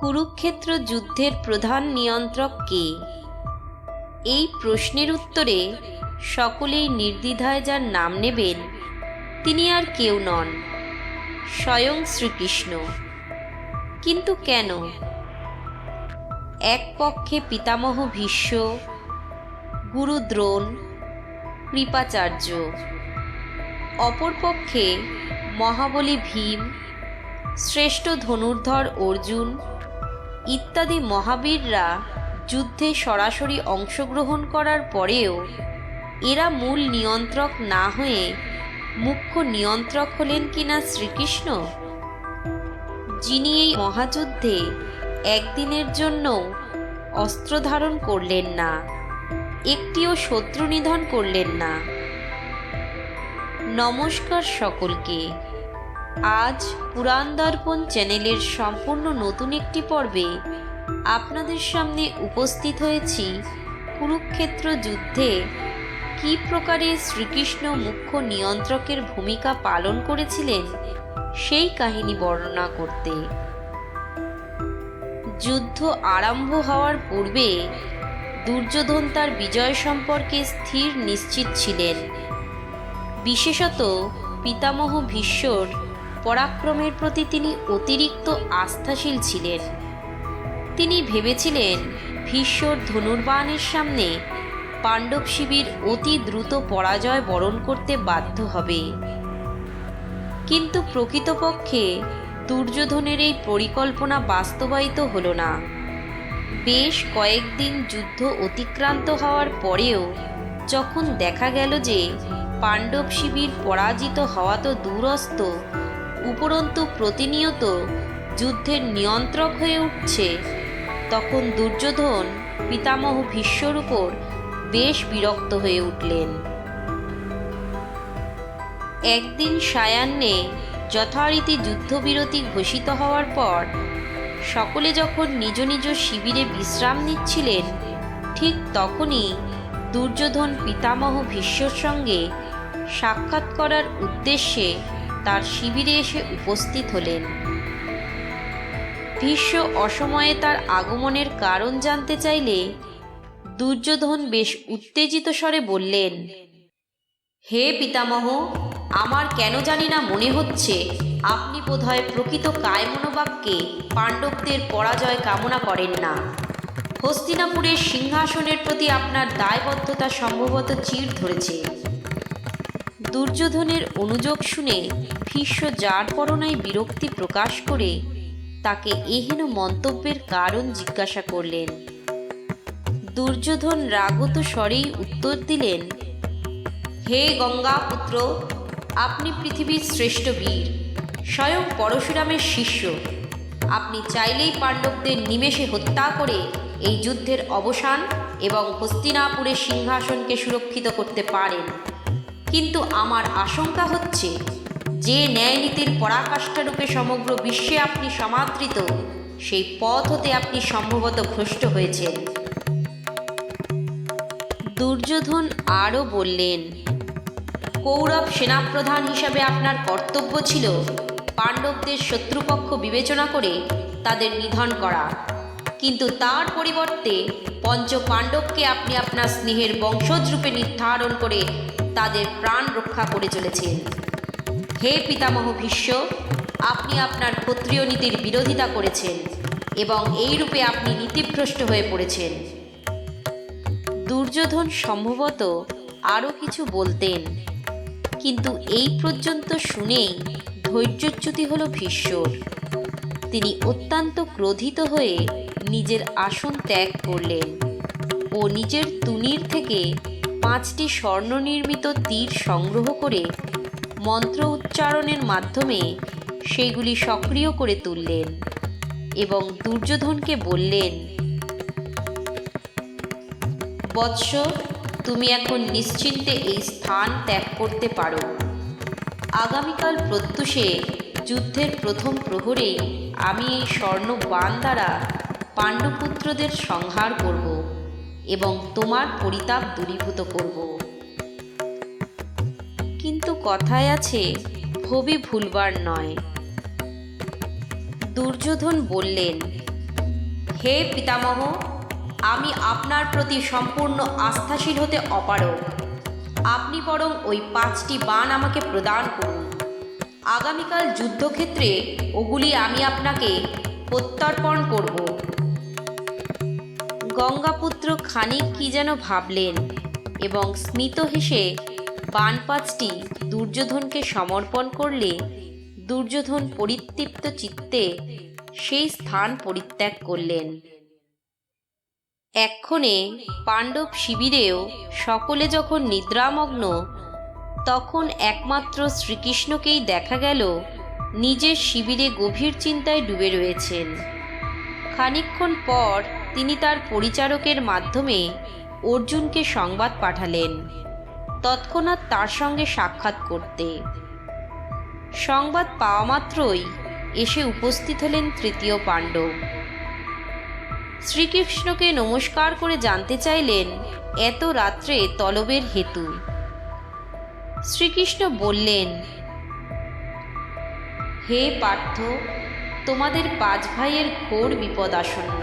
কুরুক্ষেত্র যুদ্ধের প্রধান নিয়ন্ত্রক কে? এই প্রশ্নের উত্তরে সকলেই নির্দ্বিধায় যার নাম নেবেন তিনি আর কেউ নন, স্বয়ং শ্রীকৃষ্ণ। কিন্তু কেন? এক পক্ষে পিতামহ ভীষ্ম, গুরু দ্রোণ, কৃপাচার্য, অপর পক্ষে মহাবলী ভীম, শ্রেষ্ঠ ধনুর্ধর অর্জুন ইত্যাদি মহাবীররা যুদ্ধে সরাসরি অংশগ্রহণ করার পরেও এরা মূল নিয়ন্ত্রক না হয়ে মুখ্য নিয়ন্ত্রক হলেন কিনা শ্রীকৃষ্ণ, যিনি এই মহাযুদ্ধে একদিনের জন্য অস্ত্র ধারণ করলেন না, একটিও শত্রু নিধন করলেন না। নমস্কার সকলকে। আজ পুরাণ দর্পণ চ্যানেলের সম্পূর্ণ নতুন একটি পর্বে আপনাদের সামনে উপস্থিত হয়েছি কুরুক্ষেত্র যুদ্ধে কী প্রকারে শ্রীকৃষ্ণ মুখ্য নিয়ন্ত্রকের ভূমিকা পালন করেছিলেন সেই কাহিনী বর্ণনা করতে। যুদ্ধ আরম্ভ হওয়ার পূর্বে দুর্যোধন তার বিজয় সম্পর্কে স্থির নিশ্চিত ছিলেন। বিশেষত পিতামহ ভীষ্মর পরাক্রমের প্রতি তিনি অতিরিক্ত আস্থাশীল ছিলেন। তিনি ভেবেছিলেন ভীষ্মর ধনুর্বাণের সামনে পাণ্ডব শিবির অতি দ্রুত পরাজয় বরণ করতে বাধ্য হবে। কিন্তু প্রকৃতপক্ষে দুর্যোধনের এই পরিকল্পনা বাস্তবায়িত হল না। বেশ কয়েকদিন যুদ্ধ অতিক্রান্ত হওয়ার পরেও যখন দেখা গেল যে পাণ্ডব শিবির পরাজিত হওয়া তো দূরস্থ, উপরন্তু প্রতিনিয়ত যুদ্ধের নিয়ন্ত্রক হয়ে উঠছে, তখন দুর্যোধন পিতামহ ভীষ্মর উপর বেশ বিরক্ত হয়ে উঠলেন। একদিন সায়াহ্নে যথারীতি যুদ্ধবিরতি ঘোষিত হওয়ার পর সকলে যখন নিজ নিজ শিবিরে বিশ্রাম নিচ্ছিলেন, ঠিক তখনই দুর্যোধন পিতামহ ভীষ্মর সঙ্গে সাক্ষাৎ করার উদ্দেশ্যে তার শিবিরে এসে উপস্থিত হলেন। ভীষ্ম অসময়ে তার আগমনের কারণ জানতে চাইলে দুর্যোধন বেশ উত্তেজিত স্বরে বললেন, হে পিতামহ, আমার কেন জানি না মনে হচ্ছে আপনি বোধহয় প্রকৃত কায়মনোবাক্যে পাণ্ডবদের পরাজয় কামনা করেন না। হস্তিনাপুরের সিংহাসনের প্রতি আপনার দায়বদ্ধতা সম্ভবত চিড় ধরেছে। দুর্যোধনের অনুযোগ শুনে ভীষ্ম যার পরনায় বিরক্তি প্রকাশ করে তাকে এহেন মন্তব্যের কারণ জিজ্ঞাসা করলেন। দুর্যোধন রাগত স্বরেই উত্তর দিলেন, হে গঙ্গা পুত্র, আপনি পৃথিবীর শ্রেষ্ঠ বীর, স্বয়ং পরশুরামের শিষ্য। আপনি চাইলেই পাণ্ডবদের নিমেষে হত্যা করে এই যুদ্ধের অবসান এবং হস্তিনাপুরের সিংহাসনকে সুরক্ষিত করতে পারেন। কিন্তু আমার আশঙ্কা হচ্ছে যে ন্যায়নীতির পরাকাষ্ঠারূপে সমগ্র বিশ্বে আপনি সমাদৃত, সেই পথ হতে আপনি সম্ভবত ভ্রষ্ট হয়েছেন। দুর্যোধন আরও বললেন, কৌরব সেনাপ্রধান হিসাবে আপনার কর্তব্য ছিল পাণ্ডবদের শত্রুপক্ষ বিবেচনা করে তাদের নিধন করা, কিন্তু তার পরিবর্তে পঞ্চ পাণ্ডবকে আপনি আপনার স্নেহের বংশজরূপে নির্ধারণ করে তাদের প্রাণ রক্ষা করে চলেছেন। হে পিতামহ ভীষ্ম, আপনি আপনার ক্ষত্রিয় নীতির বিরোধিতা করেছেন এবং এই রূপে আপনি নীতিভ্রষ্ট হয়ে পড়েছেন। দুর্যোধন সম্ভবত আরও কিছু বলতেন, কিন্তু এই পর্যন্ত শুনেই ধৈর্যচ্যুতি হল ভীষ্মর। তিনি অত্যন্ত ক্রোধিত হয়ে নিজের আসন ত্যাগ করলেন ও নিজের তুনীর থেকে 5টি স্বর্ণনির্মিত তীর সংগ্রহ করে মন্ত্র উচ্চারণের মাধ্যমে সেগুলি সক্রিয় করে তুললেন এবং দুর্যোধনকে বললেন, বৎস, তুমি এখন নিশ্চিন্তে এই স্থান ত্যাগ করতে পারো। আগামীকাল প্রত্যুষে যুদ্ধের প্রথম প্রহরে আমি এই স্বর্ণ বাণ দ্বারা পাণ্ডুপুত্রদের সংহার করব এবং তোমার পরিতাপ দূরীভূত করব। কিন্তু কথায় আছে, ভবি ভুলবার নয়। দুর্যোধন বললেন, হে পিতামহ, আমি আপনার প্রতি সম্পূর্ণ আস্থাশীল হতে অপারগ। আপনি বরং ওই 5টি বাণ আমাকে প্রদান করুন। আগামীকাল যুদ্ধক্ষেত্রে ওগুলি আমি আপনাকে প্রত্যর্পণ করব। গঙ্গাপুত্র খানিক কি যেন ভাবলেন এবং স্মিত হেসে বাণ 5টি দুর্যোধনকে সমর্পণ করলে দুর্যোধন পরিতৃপ্ত চিত্তে সেই স্থান পরিত্যাগ করলেন। এক্ষণে পাণ্ডব শিবিরেও সকলে যখন নিদ্রামগ্ন, তখন একমাত্র শ্রীকৃষ্ণকেই দেখা গেল নিজের শিবিরে গভীর চিন্তায় ডুবে রয়েছেন। খানিকক্ষণ পর তিনি তার পরিচারকের মাধ্যমে অর্জুনকে সংবাদ পাঠালেন তৎক্ষণাৎ তার সঙ্গে সাক্ষাৎ করতে। সংবাদ পাওয়া মাত্রই এসে উপস্থিত হলেন তৃতীয় পাণ্ডব। শ্রীকৃষ্ণকে নমস্কার করে জানতে চাইলেন এত রাত্রে তলবের হেতু। শ্রীকৃষ্ণ বললেন, হে পার্থ, তোমাদের 5 ভাইয়ের ঘোর বিপদ আসন্ন।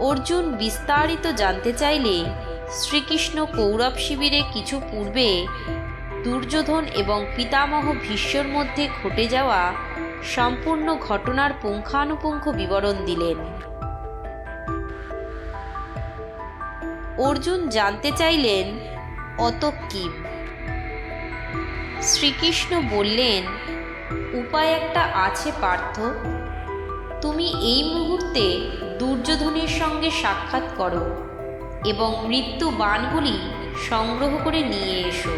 অর্জুন বিস্তারিত জানতে চাইলে শ্রীকৃষ্ণ কৌরব শিবিরে কিছু পূর্বে দুর্যোধন এবং পিতামহ ভীষ্মর মধ্যে ঘটে যাওয়া সম্পূর্ণ ঘটনার পুঙ্খানুপুঙ্খ বিবরণ দিলেন। অর্জুন জানতে চাইলেন, অত কিম? শ্রীকৃষ্ণ বললেন, উপায় একটা আছে পার্থ। তুমি এই মুহূর্তে দুর্যোধনের সঙ্গে সাক্ষাৎ করো এবং মৃত্যু বাণগুলি সংগ্রহ করে নিয়ে এসো।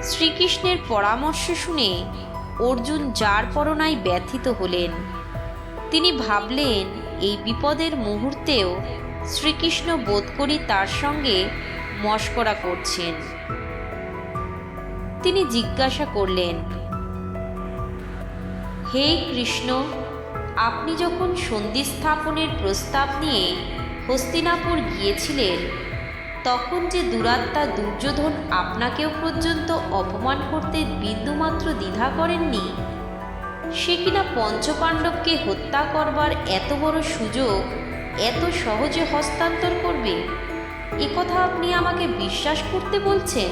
শ্রীকৃষ্ণের পরামর্শ শুনে অর্জুন যার পরনায় ব্যথিত হলেন। তিনি ভাবলেন, এই বিপদের মুহূর্তেও শ্রীকৃষ্ণ বোধ করি তার সঙ্গে মশকরা করছেন। তিনি জিজ্ঞাসা করলেন, হে কৃষ্ণ, আপনি যখন সন্ধি স্থাপনের প্রস্তাব নিয়ে হস্তিনাপুর গিয়েছিলেন, তখন যে দুরাত্মা দুর্যোধন আপনাকেও পর্যন্ত অপমান করতে বিন্দুমাত্র দ্বিধা করেননি, সে কিনা পঞ্চপাণ্ডবকে হত্যা করবার এত বড় সুযোগ এত সহজে হস্তান্তর করবে, একথা আপনি আমাকে বিশ্বাস করতে বলছেন?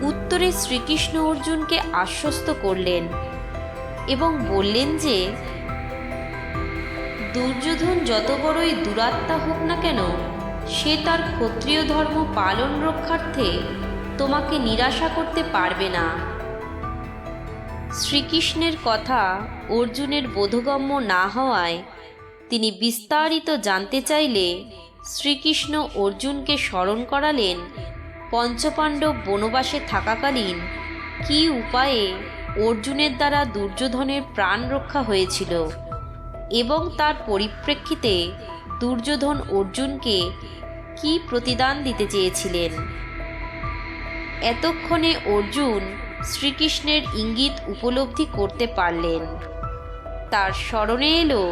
উত্তরে শ্রীকৃষ্ণ অর্জুনকে আশ্বস্ত করলেন এবং বললেন যে, দুর্যোধন যত বড়ই দুরাত্মা হোক না কেন, সে তার ক্ষত্রিয় ধর্ম পালন রক্ষার্থে তোমাকে নিরাশা করতে পারবে না। শ্রীকৃষ্ণের কথা অর্জুনের বোধগম্য না হওয়ায় তিনি বিস্তারিত জানতে চাইলে শ্রীকৃষ্ণ অর্জুনকে স্মরণ করালেন পঞ্চপাণ্ডব বনবাসে থাকাকালীন কী উপায়ে অর্জুনের দ্বারা দুর্যোধনের প্রাণ রক্ষা হয়েছিল এবং তার পরিপ্রেক্ষিতে দুর্যোধন অর্জুনকে কী প্রতিদান দিতে চেয়েছিলেন। এতক্ষণে অর্জুন শ্রীকৃষ্ণের ইঙ্গিত উপলব্ধি করতে পারলেন। তার স্মরণে এলো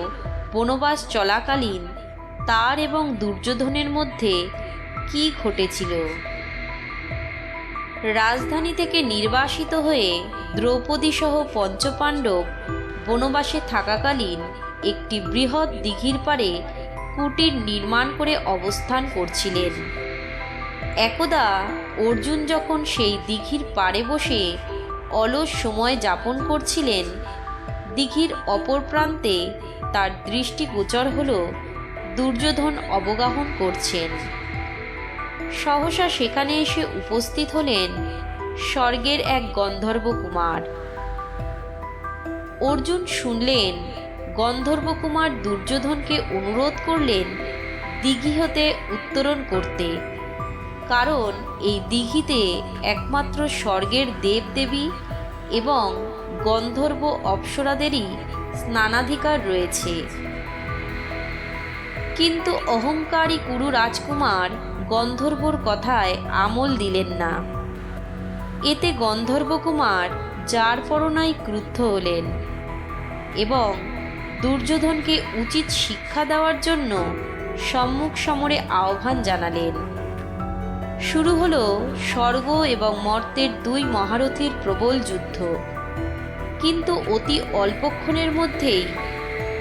বনবাস চলাকালীন তার এবং দুর্যোধনের মধ্যে কী ঘটেছিল। রাজধানী থেকে নির্বাসিত হয়ে দ্রৌপদী সহ পঞ্চপাণ্ডব বনবাসে থাকাকালীন একটি বৃহৎ দিঘির পাড়ে কুটির নির্মাণ করে অবস্থান করছিলেন। একদা অর্জুন যখন সেই দিঘির পাড়ে বসে অলস সময় যাপন করছিলেন, দিঘির অপর প্রান্তে তার দৃষ্টিগোচর হল দুর্যোধন অবগাহন করছেন। সহসা সেখানে এসে উপস্থিত হলেন স্বর্গের এক গন্ধর্ব কুমার। অর্জুন শুনলেন গন্ধর্ব কুমার দুর্যোধনকে অনুরোধ করলেন দিঘি হতে উত্তরণ করতে, কারণ এই দিঘিতে একমাত্র স্বর্গের দেবদেবী এবং গন্ধর্ব অপ্সরাদেরই স্নানাধিকার রয়েছে। কিন্তু অহংকারী কুরু রাজকুমার গন্ধর্বর কথায় আমল দিলেন না। এতে গন্ধর্ব কুমার যার পরনায় ক্রুদ্ধ হলেন এবং দুর্যোধনকে উচিত শিক্ষা দেওয়ার জন্য সম্মুখ সমরে আহ্বান জানালেন। শুরু হলো স্বর্গ এবং মর্তের দুই মহারথীর প্রবল যুদ্ধ। কিন্তু অতি অল্পক্ষণের মধ্যেই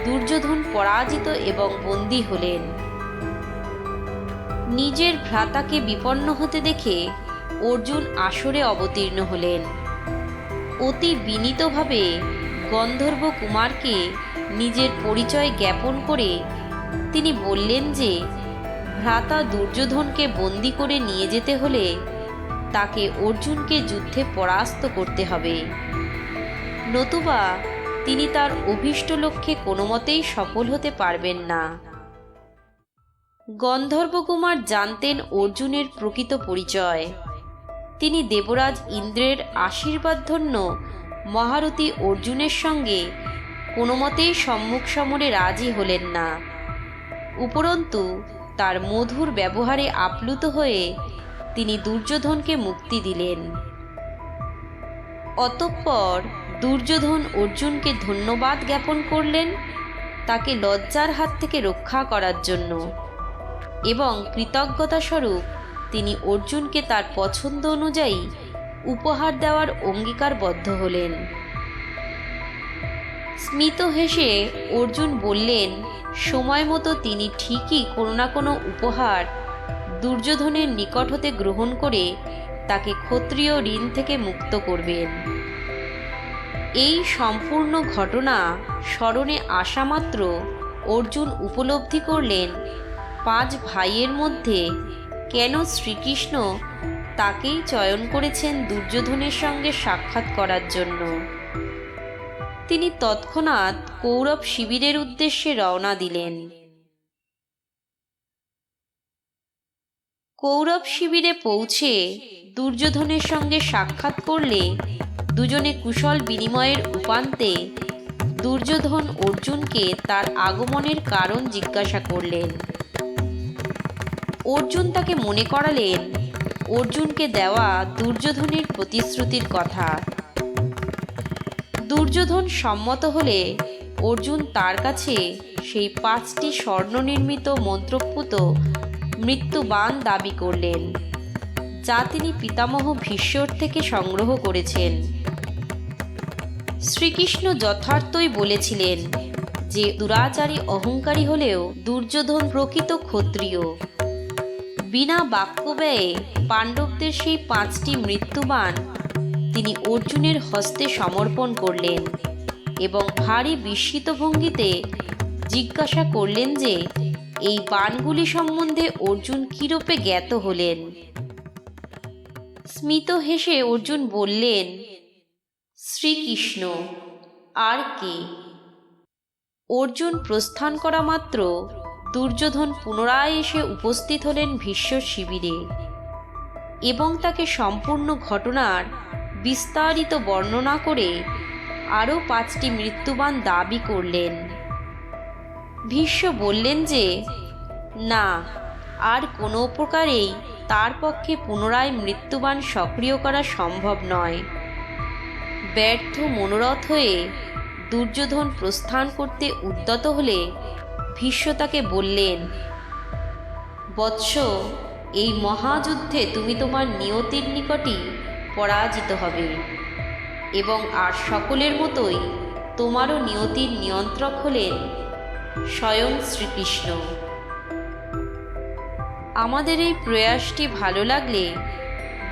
দুর্যোধন পরাজিত এবং বন্দী হলেন। নিজের ভ্রাতাকে বিপন্ন হতে দেখে অর্জুন আসরে অবতীর্ণ হলেন। অতি বিনীতভাবে গন্ধর্ব কুমারকে নিজের পরিচয় জ্ঞাপন করে তিনি বললেন যে ভ্রাতা দুর্যোধনকে বন্দী করে নিয়ে যেতে হলে তাকে অর্জুনকে যুদ্ধে পরাস্ত করতে হবে, নতুবা তিনি তার অভীষ্ট লক্ষ্যে কোনো মতেই সফল হতে পারবেন না। গন্ধর্বকুমার জানতেন অর্জুনের প্রকৃত পরিচয়। তিনি দেবরাজ ইন্দ্রের আশীর্বাদধন্য মহারথী অর্জুনের সঙ্গে কোনো মতেই সম্মুখ সমরে রাজি হলেন না। উপরন্তু তার মধুর ব্যবহারে আপ্লুত হয়ে তিনি দুর্যোধনকে মুক্তি দিলেন। অতঃপর দুর্যোধন অর্জুনকে ধন্যবাদ জ্ঞাপন করলেন তাকে লজ্জার হাত থেকে রক্ষা করার জন্য, এবং কৃতজ্ঞতাস্বরূপ তিনি অর্জুনকে তার পছন্দ অনুযায়ী উপহার দেওয়ার অঙ্গীকারবদ্ধ হলেন। স্মিত হেসে অর্জুন বললেন সময় মতো তিনি ঠিকই কোনো না কোনো উপহার দুর্যোধনের নিকট হতে গ্রহণ করে তাকে ক্ষত্রিয় ঋণ থেকে মুক্ত করবেন। এই সম্পূর্ণ ঘটনা স্মরণে আসা মাত্র অর্জুন উপলব্ধি করলেন 5 ভাইয়ের মধ্যে কেন শ্রীকৃষ্ণ তাকেই চয়ন করেছেন দুর্যোধনের সঙ্গে সাক্ষাৎ করার জন্য। তিনি তৎক্ষণাৎ কৌরব শিবিরের উদ্দেশ্যে রওনা দিলেন। কৌরব শিবিরে পৌঁছে দুর্যোধনের সঙ্গে সাক্ষাৎ করলে দুজনে কুশল বিনিময়ের উপান্তে দুর্যোধন অর্জুনকে তার আগমনের কারণ জিজ্ঞাসা করলেন। অর্জুন তাকে মনে করালেন অর্জুনকে দেওয়া দুর্যোধনের প্রতিশ্রুতির কথা। দুর্যোধন সম্মত হলে অর্জুন তার কাছে সেই 5টি স্বর্ণনির্মিত মন্ত্রপুত মৃত্যুবাণ দাবি করলেন, যা তিনি পিতামহ ভীষ্মর থেকে সংগ্রহ করেছেন। শ্রীকৃষ্ণ যথার্থই বলেছিলেন যে দুরাচারী অহংকারী হলেও দুর্যোধন প্রকৃত ক্ষত্রিয়। বিনা বাক্য ব্যয়ে পাণ্ডবদের সেই 5টি মৃত্যুবাণ তিনি অর্জুনের হস্তে সমর্পণ করলেন এবং ভারী বিস্মিত ভঙ্গিতে জিজ্ঞাসা করলেন যে এই বাণগুলি সম্বন্ধে অর্জুন কিরূপে জ্ঞাত হলেন। স্মিত হেসে অর্জুন বললেন, শ্রীকৃষ্ণ, আর কে? অর্জুন প্রস্থান করা মাত্র দুর্যোধন পুনরায় এসে উপস্থিত হলেন ভীষ্মর শিবিরে এবং তাকে সম্পূর্ণ ঘটনার বিস্তারিত বর্ণনা করে আরও 5টি মৃত্যুবাণ দাবি করলেন। ভীষ্ম বললেন যে না, আর কোনো প্রকারেই তার পক্ষে পুনরায় মৃত্যুবাণ সক্রিয় করা সম্ভব নয়। ব্যর্থ মনোরথ হয়ে দুর্যোধন প্রস্থান করতে উদ্যত হলে ভীষ্ম তাকে বললেন, বৎস, এই মহাযুদ্ধে তুমি তোমার নিয়তির নিকটই পরাজিত হবে এবং আর সকলের মতোই তোমারও নিয়তির নিয়ন্ত্রক হলেন স্বয়ং শ্রীকৃষ্ণ। আমাদের এই প্রয়াসটি ভালো লাগলে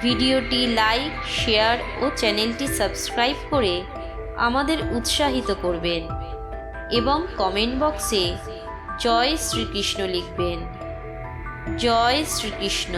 ভিডিওটি লাইক, শেয়ার ও চ্যানেলটি সাবস্ক্রাইব করে আমাদের উৎসাহিত করবেন এবং কমেন্ট বক্সে জয় শ্রীকৃষ্ণ লিখবেন। জয় শ্রীকৃষ্ণ।